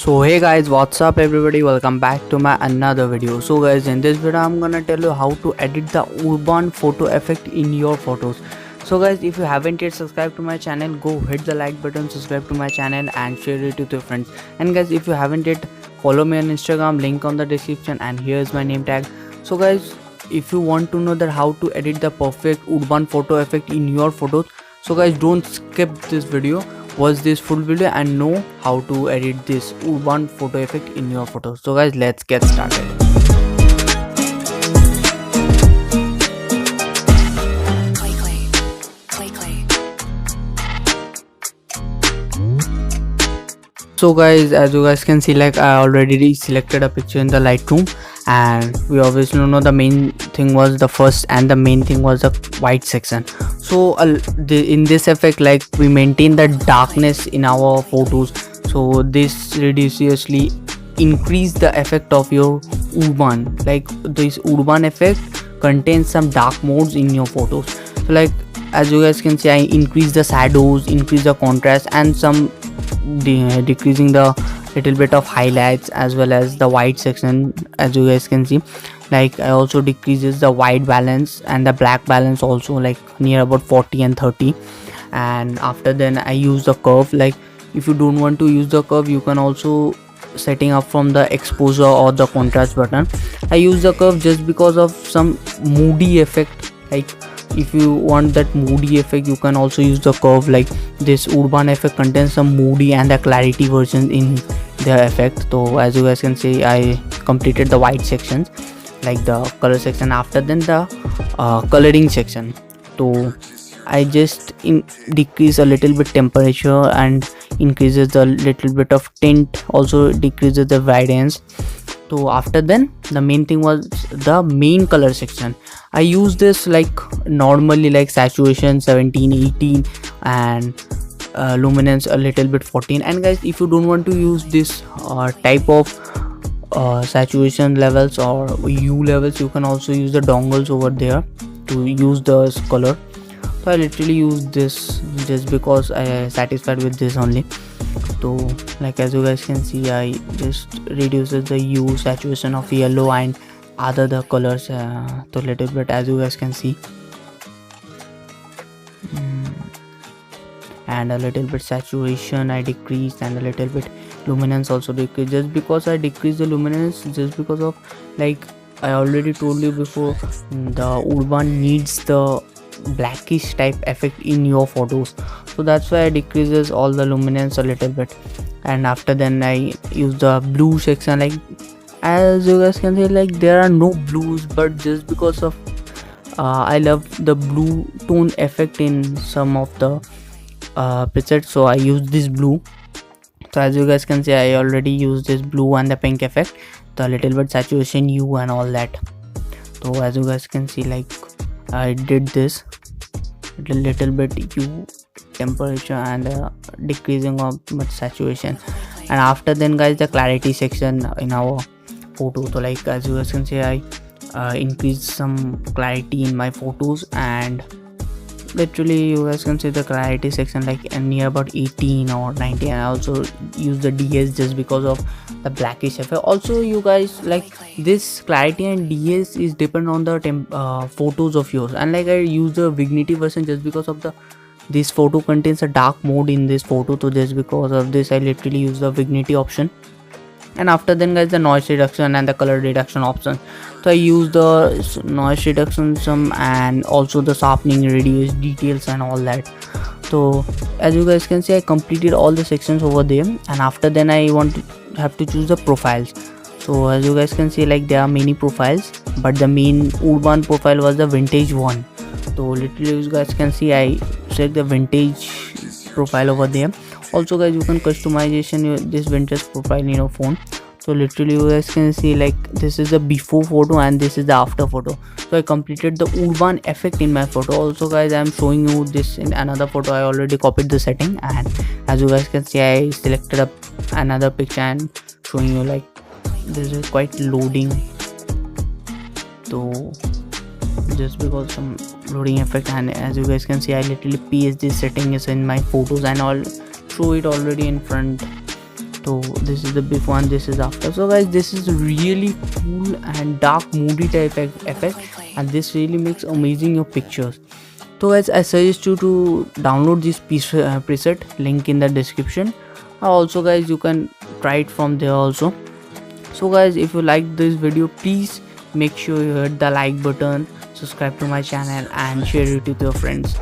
So hey guys, what's up everybody, welcome back to my another video. So guys, in this video I'm gonna tell you how to edit the urban photo effect in your photos. So guys, if you haven't yet subscribed to my channel, go hit the like button, subscribe to my channel and share it with your friends. And guys, if you haven't yet, follow me on Instagram, link on the description, and here's my name tag. So guys, if you want to know that how to edit the perfect urban photo effect in your photos, so guys, don't skip this video, watch this full video and know how to edit this urban photo effect in your photos. So guys, let's get started. So guys, as you guys can see, like I already selected a picture in the Lightroom, and we obviously know the main thing was the first and the main thing was the white section. So in this effect, like we maintain the darkness in our photos, so this reduciously increase the effect of your urban. Like this urban effect contains some dark modes in your photos. So like as you guys can see, I increase the shadows, increase the contrast, and some decreasing the little bit of highlights as well as the white section. As you guys can see, like I also decreases the white balance and the black balance also, like near about 40 and 30. And after then I use the curve. Like if you don't want to use the curve, you can also setting up from the exposure or the contrast button. I use the curve just because of some moody effect. Like if you want that moody effect, you can also use the curve. Like this urban effect contains some moody and the clarity version in the effect. So as you guys can see, I completed the white sections, like the color section. After then the coloring section, so I just decrease a little bit temperature and increases the little bit of tint, also decreases the variance. So after then the main thing was the main color section. I use this like normally, like saturation 17, 18, and luminance a little bit 14. And guys, if you don't want to use this type of saturation levels or U levels, you can also use the dongles over there to use the color. So I literally use this just because I am satisfied with this only. So like as you guys can see, I just reduces the hue, saturation of yellow and other the colors to a little bit, as you guys can see. And a little bit saturation I decreased, and a little bit luminance also decreased, just because I decreased the luminance just because of, like I already told you before, the urban needs the blackish type effect in your photos, so that's why I decreases all the luminance a little bit. And after then I use the blue section. Like as you guys can see, like there are no blues, but just because of I love the blue tone effect in some of the presets, so I use this blue. So as you guys can see, I already used this blue and the pink effect, the little bit saturation hue and all that. So as you guys can see, like I did this little bit hue, temperature, and decreasing of much saturation. And after then guys, the clarity section in our photo. So like as you guys can see, I increased some clarity in my photos, and literally you guys can see the clarity section like near about 18 or 19. I also use the DS just because of the blackish effect. Also you guys, like this clarity and DS is depend on the photos of yours, and like I use the Vignity version just because of this photo contains a dark mode in this photo, so just because of this I literally use the Vignity option. And after then guys, the noise reduction and the color reduction option. So I use the noise reduction some, and also the sharpening, reduce details and all that. So as you guys can see, I completed all the sections over there. And after then I have to choose the profiles. So as you guys can see, like there are many profiles, but the main urban profile was the vintage one. So literally you guys can see, I select the vintage profile over there. Also guys, you can customization this vintage profile in your phone. So literally you guys can see, like this is the before photo and this is the after photo. So I completed the urban effect in my photo. Also guys, I am showing you this in another photo. I already copied the setting, and as you guys can see, I selected up another picture and showing you, like this is quite loading. So just because some loading effect, and as you guys can see, I literally paste this setting is in my photos and all, show it already in front. So this is the before and this is after. So guys, this is really cool and dark moody type effect, and this really makes amazing your pictures. So guys, I suggest you to download this preset, link in the description. Also guys, you can try it from there also. So guys, if you like this video, please make sure you hit the like button, subscribe to my channel and share it with your friends.